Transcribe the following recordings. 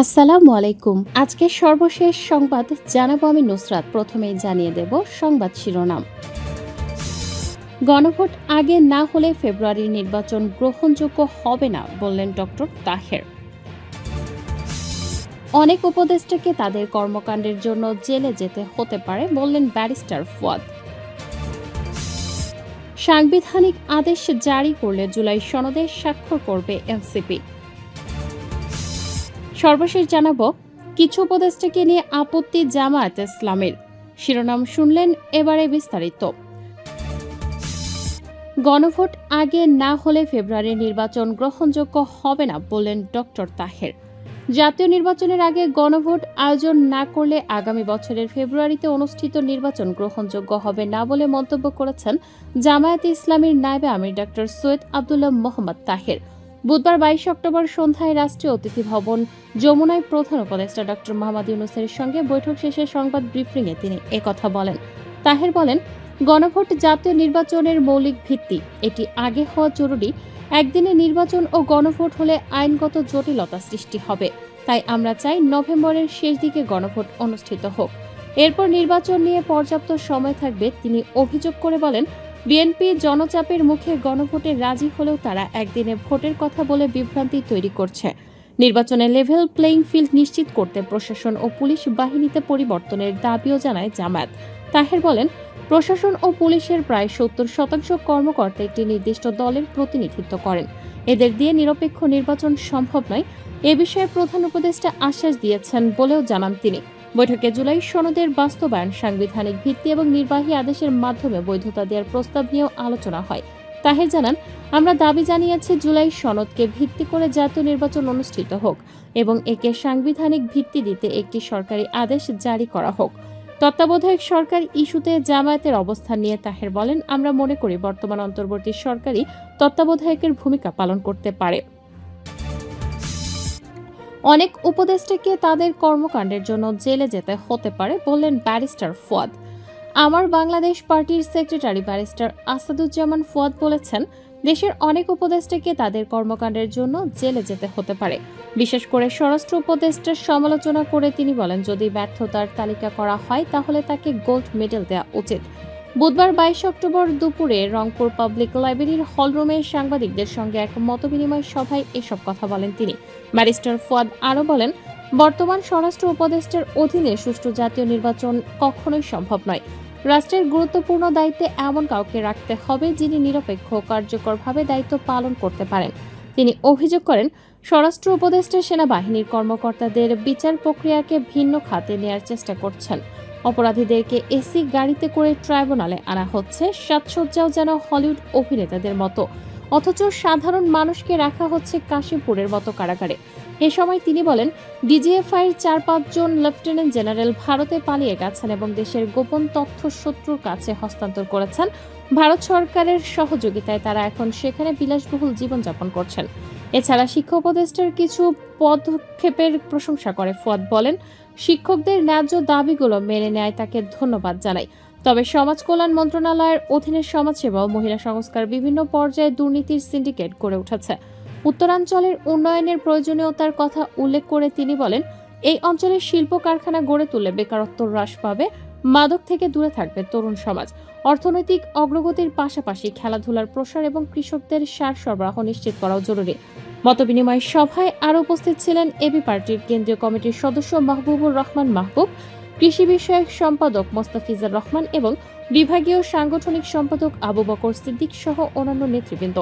আসসালামু আলাইকুম। আজকে সর্বশেষ সংবাদ জানাবো আমি নুসরাত। প্রথমেই জানিয়ে দেব সংবাদ শিরোনাম। গণভোট আগে না হলে ফেব্রুয়ারির নির্বাচন গ্রহণযোগ্য হবে না বললেন ডক্টর তাহের। অনেক উপদেষ্টাকে তাদের কর্মকাণ্ডের জন্য জেলে যেতে হতে পারে বললেন ব্যারিস্টার ফুয়াদ। সাংবিধানিক আদেশ জারি করলে জুলাই সনদে স্বাক্ষর করবে এনসিপি। সর্বশেষ জানাবো কিছু উপদেষ্টাকে নিয়ে আপত্তি জামায়াত ইসলামের। শিরোনাম শুনলেন, এবারে বিস্তারিত। গণভোট আগে না হলে ফেব্রুয়ারির নির্বাচন গ্রহণযোগ্য হবে না বললেন ডক্টর তাহের। জাতীয় নির্বাচনের আগে গণভোট আয়োজন না করলে আগামী বছরের ফেব্রুয়ারিতে অনুষ্ঠিত নির্বাচন গ্রহণযোগ্য হবে না বলে মন্তব্য করেছেন জামায়াত ইসলামীর নায়েবে আমির ডক্টর সৈয়দ আব্দুল্লাহ মোহাম্মদ তাহের। বুধবার ২২ অক্টোবর সন্ধ্যায় রাষ্ট্রীয় অতিথি ভবন যমুনায় প্রধান উপদেষ্টা ডক্টর মোহাম্মদ ইউনূসের সঙ্গে বৈঠক শেষে সংবাদ ব্রিফিংয়ে তিনি একথা বলেন। তাহের বলেন, গণভোট জাতীয় নির্বাচনের মৌলিক ভিত্তি, এটি আগে হওয়া জরুরি। একদিনে নির্বাচন ও গণভোট হলে আইনগত জটিলতা সৃষ্টি হবে। তাই আমরা চাই নভেম্বরের শেষ দিকে গণভোট অনুষ্ঠিত হোক, এরপর নির্বাচন নিয়ে পর্যাপ্ত সময় থাকবে। তিনি অভিযোগ করে বলেন, বিএনপি জনচাপের মুখে গণভোটে রাজি হলেও তারা একদিনে ভোটের কথা বলে বিভ্রান্তি তৈরি করছে। নির্বাচনে লেভেল প্লেইং ফিল্ড নিশ্চিত করতে প্রশাসন ও পুলিশ বাহিনীতে পরিবর্তনের দাবিও জানায় জামায়াত। তাহের বলেন, প্রশাসন ও পুলিশের প্রায় ৭০% কর্মকর্তা একটি নির্দিষ্ট দলের প্রতিনিধিত্ব করেন। এদের দিয়ে নিরপেক্ষ নির্বাচন সম্ভব নয়। এ বিষয়ে প্রধান উপদেষ্টা আশ্বাস দিয়েছেন বলেও জানান তিনি। বৈঠকে জুলাই সনদের বাস্তবায়ন, সাংবিধানিক ভিত্তি এবং নির্বাহী আদেশের মাধ্যমে বৈধতা দেওয়ার প্রস্তাব নিয়েও আলোচনা হয়। তাহের জানান, আমরা দাবি জানিয়েছি জুলাই সনদকে ভিত্তি করে জাতীয় নির্বাচন অনুষ্ঠিত হোক এবং একে সাংবিধানিক ভিত্তি দিতে একটি সরকারি আদেশ জারি করা হোক। তত্ত্বাবধায়ক সরকার ইস্যুতে জামায়াতের অবস্থান নিয়ে তাহের বলেন, আমরা মনে করি বর্তমান অন্তর্বর্তী সরকারই তত্ত্বাবধায়কের ভূমিকা পালন করতে পারে। অনেক উপদেষ্টাকে তাদের কর্মকাণ্ডের জন্য জেলে যেতে হতে পারে বললেন ব্যারিস্টার ফুয়াদ। আমার বাংলাদেশ পার্টির সেক্রেটারি ব্যারিস্টার আসাদুজ্জামান ফুয়াদ বলেছেন, দেশের অনেক উপদেষ্টাকে তাদের কর্মকাণ্ডের জন্য জেলে যেতে হতে পারে। বিশেষ করে স্বরাষ্ট্র উপদেষ্টার সমালোচনা করে তিনি বলেন, যদি ব্যর্থতার তালিকা করা হয় তাহলে তাকে গোল্ড মেডেল দেওয়া উচিত। বুধবার ২২ অক্টোবর দুপুরে রংপুর পাবলিক লাইব্রেরির হলরুমে সাংবাদিকদের সঙ্গে এক মতবিনিময় সভায় এসব কথা বলেন তিনি। ব্যারিস্টার ফুয়াদ আরও বলেন, বর্তমান স্বরাষ্ট্র উপদেষ্টার অধীনে সুষ্ঠু জাতীয় নির্বাচন কখনোই সম্ভব নয়। রাষ্ট্রের গুরুত্বপূর্ণ দায়িত্বে এমন কাউকে রাখতে হবে যিনি নিরপেক্ষ ও কার্যকরভাবে দায়িত্ব পালন করতে পারেন। তিনি অভিযোগ করেন, স্বরাষ্ট্র উপদেষ্টা সেনাবাহিনীর কর্মকর্তাদের বিচার প্রক্রিয়াকে ভিন্ন খাতে নেয়ার চেষ্টা করছেন। অপরাধীদেরকে এসি গাড়িতে করে ট্রাইব্যুনালে আনা হচ্ছে, সাজসজ্জাও যেন হলিউড অভিনেতাদের মতো, অথচ সাধারণ মানুষকে রাখা হচ্ছে কাশিমপুরের মতো কারাগারে। এ সময় তিনি বলেন, ডিজিএফআইয়ের ৪-৫ জন লেফটেন্যান্ট জেনারেল ভারতে পালিয়ে গেছেন এবং দেশের গোপন তথ্য শত্রুর কাছে হস্তান্তর করেছেন। ভারত সরকারের সহযোগিতায় তারা এখন সেখানে বিলাসবহুল জীবনযাপন করছেন। এছাড়া শিক্ষা উপদেষ্টার কিছু পদক্ষেপের প্রশংসা করে ফুয়াদ বলেন, শিক্ষকদের ন্যায্য দাবিগুলো মেনে নেয় তাকে ধন্যবাদ জানাই। তবে সমাজ কল্যাণ মন্ত্রণালয়ের অধীনে সমাজসেবা ও মহিলা সংস্কার বিভিন্ন পর্যায়ে দুর্নীতির সিন্ডিকেট গড়ে উঠেছে। উত্তরাঞ্চলের উন্নয়নের প্রয়োজনীয়তার কথা উল্লেখ করে তিনি বলেন, এই অঞ্চলে শিল্প কারখানা গড়ে তুললে বেকারত্ব হ্রাস পাবে, মাদক থেকে দূরে থাকবে তরুণ সমাজ। অর্থনৈতিক অগ্রগতির পাশাপাশি খেলাধুলার প্রসার এবং কৃষকদের সার সরবরাহ নিশ্চিত করাও জরুরি। মতবিনিময় সভায় আরও উপস্থিত ছিলেন এবি পার্টির কেন্দ্রীয় কমিটির সদস্য মাহবুবুর রহমান মাহবুব, কৃষি বিষয়ক সম্পাদক মোস্তাফিজুর রহমান এবং বিভাগীয় সাংগঠনিক সম্পাদক আবু বকর সিদ্দিক সহ অন্যান্য নেতৃবৃন্দ।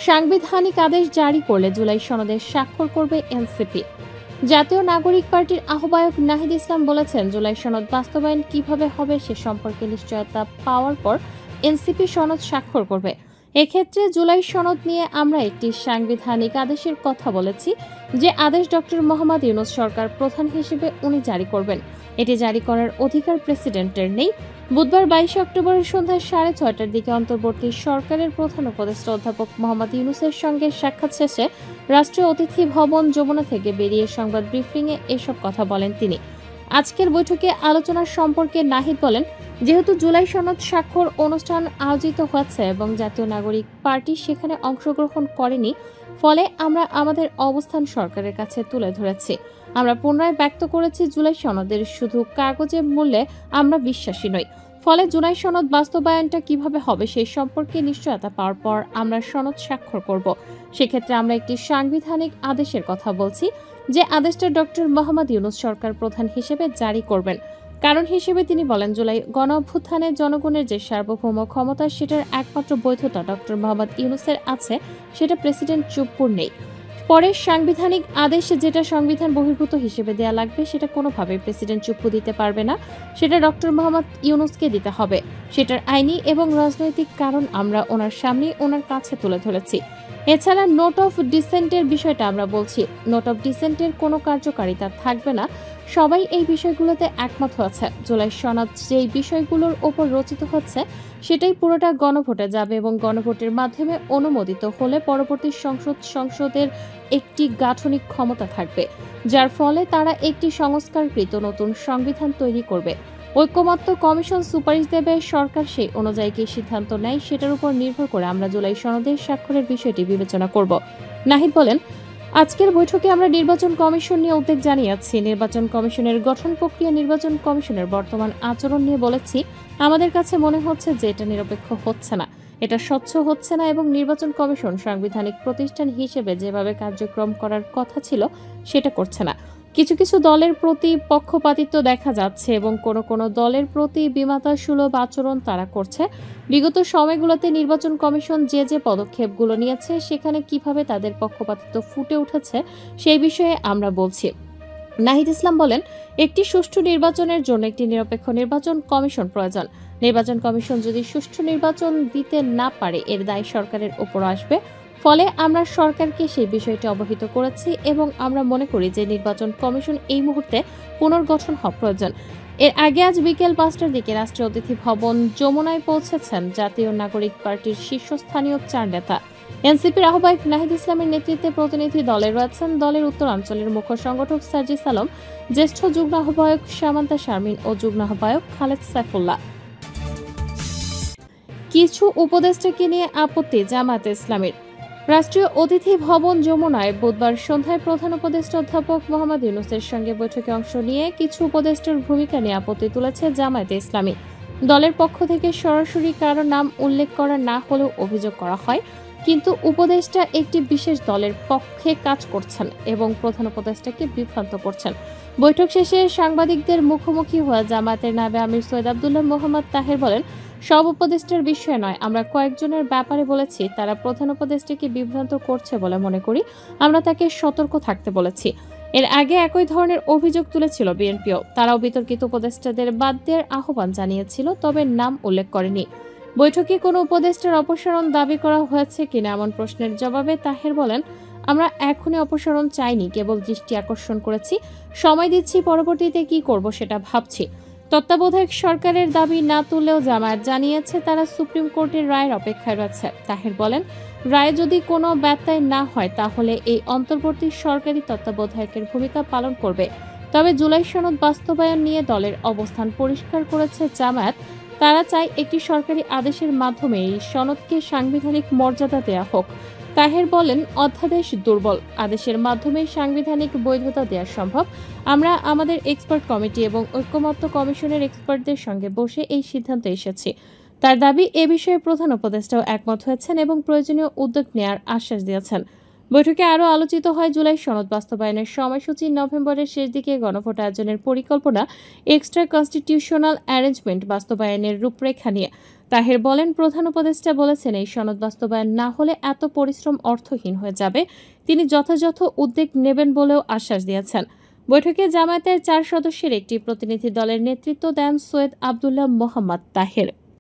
সাংবিধানিক আদেশ জারি করলে জুলাই সনদে স্বাক্ষর করবে এনসিপি। জাতীয় নাগরিক পার্টির আহ্বায়ক নাহিদ ইসলাম বলেছেন, জুলাই সনদ বাস্তবায়ন কিভাবে হবে সে সম্পর্কে নিশ্চয়তা পাওয়ার পর এনসিপি সনদ স্বাক্ষর করবে। এক্ষেত্রে জুলাই সনদ নিয়ে আমরা একটি সাংবিধানিক আদেশের কথা বলেছি, যে আদেশ ডক্টর মোহাম্মদ ইউনূস সরকার প্রধান হিসেবে উনি জারি করবেন। এটি জারি করার অধিকার প্রেসিডেন্টের নেই। বুধবার ২২ অক্টোবরের সন্ধ্যা ৬:৩০টার দিকে অন্তর্বর্তী সরকারের প্রধান উপদেষ্টা অধ্যাপক মোহাম্মদ ইউনূসের সঙ্গে সাক্ষাৎ শেষে রাষ্ট্রীয় অতিথি ভবন যমুনা থেকে বেরিয়ে সংবাদ ব্রিফিংয়ে এসব কথা বলেন তিনি। আজকের বৈঠকে আলোচনার সম্পর্কে নাহিদ বলেন, যেহেতু জুলাই সনদ স্বাক্ষর অনুষ্ঠান আয়োজিত হচ্ছে এবং জাতীয় নাগরিক পার্টি সেখানে অংশগ্রহণ করেনি, ফলে আমরা আমাদের অবস্থান সরকারের কাছে তুলে ধরেছি। আমরা পুনরায় ব্যক্ত করেছি জুলাই সনদের শুধু কাগজের মূল্যে আমরা বিশ্বাসী নই। ফলে জুলাই সনদ বাস্তবায়নটা কিভাবে হবে সেই সম্পর্কে নিশ্চয়তা পাওয়ার পর আমরা সনদ স্বাক্ষর করব। সেক্ষেত্রে আমরা একটি সাংবিধানিক আদেশের কথা বলছি, যে আদেশটা ডক্টর মোহাম্মদ ইউনূস সরকার প্রধান হিসেবে জারি করবেন। কারণ হিসেবে তিনি বলেন, জুলাই গণ অভ্যুত্থানে জনগণের যে সার্বভৌম ক্ষমতা সেটার একমাত্র বৈধতা ডক্টর মোহাম্মদ ইউনূসের আছে, সেটা প্রেসিডেন্ট চুপ্পুর নেই। পরে সাংবিধানিক আদেশ যেটা সংবিধান বহির্ভূত হিসেবে দেয়া লাগবে সেটা কোনোভাবেই প্রেসিডেন্ট চুপ্পু দিতে পারবে না, সেটা ডক্টর মোহাম্মদ ইউনূসকে দিতে হবে। সেটার আইনি এবং রাজনৈতিক কারণ আমরা ওনার সামনে ওনার কাছে তুলে ধরেছি। এছাড়া নোট অফ ডিসেন্টের বিষয়টা আমরা বলছি, নোট অফ ডিসেন্টের কোনো কার্যকারিতা থাকবে না। সবাই এই বিষয়গুলোতে একমত হয়েছে। জুলাই সনদ যেই বিষয়গুলোর ওপর রচিত হচ্ছে সেটাই পুরোটা গণভোটে যাবে এবং গণভোটের মাধ্যমে অনুমোদিত হলে পরবর্তী সংসদের একটি গাঠনিক ক্ষমতা থাকবে, যার ফলে তারা একটি সংস্কারকৃত নতুন সংবিধান তৈরি করবে। ঐকমত্য কমিশন সুপারিশ দেবে, সরকার সেই অনুযায়ী কি সিদ্ধান্ত নেয় সেটার উপর নির্ভর করে আমরা জুলাই সনদের স্বাক্ষরের বিষয়টি বিবেচনা করব। নাহিদ বলেন, আজকের বৈঠকে আমরা নির্বাচন কমিশন নিয়ে উদ্বেগ জানিয়েছি। নির্বাচন কমিশনের গঠন প্রক্রিয়া, নির্বাচন কমিশনের বর্তমান আচরণ নিয়ে বলেছি। আমাদের কাছে মনে হচ্ছে যে এটা নিরপেক্ষ হচ্ছে না, এটা স্বচ্ছ হচ্ছে না এবং নির্বাচন কমিশন সাংবিধানিক প্রতিষ্ঠান হিসেবে যেভাবে কার্যক্রম করার কথা ছিল সেটা করছে না। কিছু কিছু দলের প্রতি পক্ষপাতিত্ব দেখা যাচ্ছে এবং কোনো দলের প্রতি বিমাতাসুলভ আচরণ তারা করছে। বিগত সময়গুলোতে নির্বাচন কমিশন যে পদক্ষেপগুলো নিয়েছে সেখানে কিভাবে তাদের পক্ষপাতিত্ব ফুটে উঠেছে সেই বিষয়ে আমরা বলছি। নাহিদ ইসলাম বলেন, একটি সুষ্ঠু নির্বাচনের জন্য একটি নিরপেক্ষ নির্বাচন কমিশন প্রয়োজন। নির্বাচন কমিশন যদি সুষ্ঠু নির্বাচন দিতে না পারে এর দায় সরকারের উপর আসবে। ফলে আমরা সরকারকে সেই বিষয়টি অবহিত করেছি এবং আমরা মনে করি যে নির্বাচন কমিশন এই মুহূর্তে পুনর্গঠন হওয়া প্রয়োজন। এর আগে আজ বিকেল 5টার দিকে রাষ্ট্রীয় অতিথি ভবন যমুনায় পৌঁছেছেন জাতীয় নাগরিক পার্টির শীর্ষস্থানীয় 4 নেতা। এনসিপির আহ্বায়ক নাহিদ ইসলামের নেতৃত্বে প্রতিনিধি দলে রয়েছেন দলের উত্তরাঞ্চলের মুখ্য সংগঠক সার্জিস আলম, জ্যেষ্ঠ যুগ্ম আহ্বায়ক সামান্তা শারমিন ও যুগ্ম আহ্বায়ক খালেদ সাইফুল্লাহ। কিছু উপদেষ্টাকে নিয়ে আপত্তি জামায়াতে ইসলামীর। রাষ্ট্রীয় অতিথি ভবন যমুনায় বুধবার সন্ধ্যায় প্রধান উপদেষ্টা অধ্যাপক মোহাম্মদ ইউনূসের সঙ্গে বৈঠকে অংশ নিয়ে কিছু উপদেষ্টার ভূমিকা নিয়ে আপত্তি তুলেছে জামায়াতে ইসলামী। দলের পক্ষ থেকে সরাসরি কারো নাম উল্লেখ করা না হলেও অভিযোগ করা হয়, কিন্তু উপদেষ্টা একটি বিশেষ দলের পক্ষে কাজ করছেন এবং প্রধান উপদেষ্টাকে বিভ্রান্ত করছেন। বৈঠক শেষে সাংবাদিকদের মুখোমুখি হয়ে জামায়াতের নায়েবে আমির সৈয়দ আব্দুল্লাহ মোহাম্মদ তাহের বলেন, সব উপদেষ্টার বিষয়ে নয়, আমরা কয়েকজনের ব্যাপারে বলেছি তারা প্রধান উপদেষ্টাকে বিভ্রান্ত করছে বলে মনে করি। আমরা তাকে সতর্ক থাকতে বলেছি। এর আগে একই ধরনের অভিযোগ তুলেছিল বিএনপিও। তারাও বিতর্কিত উপদেষ্টাদের বাদ দেওয়ার আহ্বান জানিয়েছিল, তবে নাম উল্লেখ করেনি। বৈঠকে কোনো উপদেষ্টার অপসারণ দাবি করা হয়েছে কিনা এমন প্রশ্নের জবাবে তাহের বলেন, আমরা এখনই অপসারণ চাইনি, কেবল দৃষ্টি আকর্ষণ করেছি। সময় দিচ্ছি, পরবর্তীতে কি করব সেটা ভাবছি। তত্ত্বাবধায়ক সরকারের দাবি না তুললেও জামায়াত জানিয়েছে তারা সুপ্রিম কোর্টের রায়ের অপেক্ষায় রয়েছে। তাহের বলেন, রায়ে যদি কোনো ব্যত্যয় না হয় তাহলে এই অন্তর্বর্তী সরকারি তত্ত্বাবধায়কের ভূমিকা পালন করবে। তবে জুলাই সনদ বাস্তবায়ন নিয়ে দলের অবস্থান পরিষ্কার করেছে জামায়াত। তারা চায় একটি সরকারি আদেশের মাধ্যমে এই সনদকে সাংবিধানিক মর্যাদা দেয়া হোক। তাহের বলেন, অধ্যাদেশ দুর্বল, আদেশের মাধ্যমে সাংবিধানিক বৈধতা দেওয়া সম্ভব। আমরা আমাদের এক্সপার্ট কমিটি এবং ঐকমত্য কমিশনের এক্সপার্টদের সঙ্গে বসে এই সিদ্ধান্তে এসেছি। তার দাবি, এ বিষয়ে প্রধান উপদেষ্টাও একমত হয়েছেন এবং প্রয়োজনীয় উদ্যোগ নেওয়ার আশ্বাস দিয়েছেন। বৈঠকে আরও আলোচিত হয় জুলাই সনদ বাস্তবায়নের সময়সূচি, নভেম্বরের শেষ দিকে গণভোট আয়োজনের পরিকল্পনা, এক্সট্রা কনস্টিটিউশনাল অ্যারেঞ্জমেন্ট বাস্তবায়নের রূপরেখা নিয়ে। তাহের বলেন, প্রধান উপদেষ্টা বলেছেন এই সনদ বাস্তবায়ন না হলে এত পরিশ্রম অর্থহীন হয়ে যাবে। তিনি যথাযথ উদ্যোগ নেবেন বলেও আশ্বাস দিয়েছেন। বৈঠকে জামায়াতের 4 সদস্যের একটি প্রতিনিধি দলের নেতৃত্ব দেন সৈয়দ আব্দুল্লাহ মোহাম্মদ তাহের।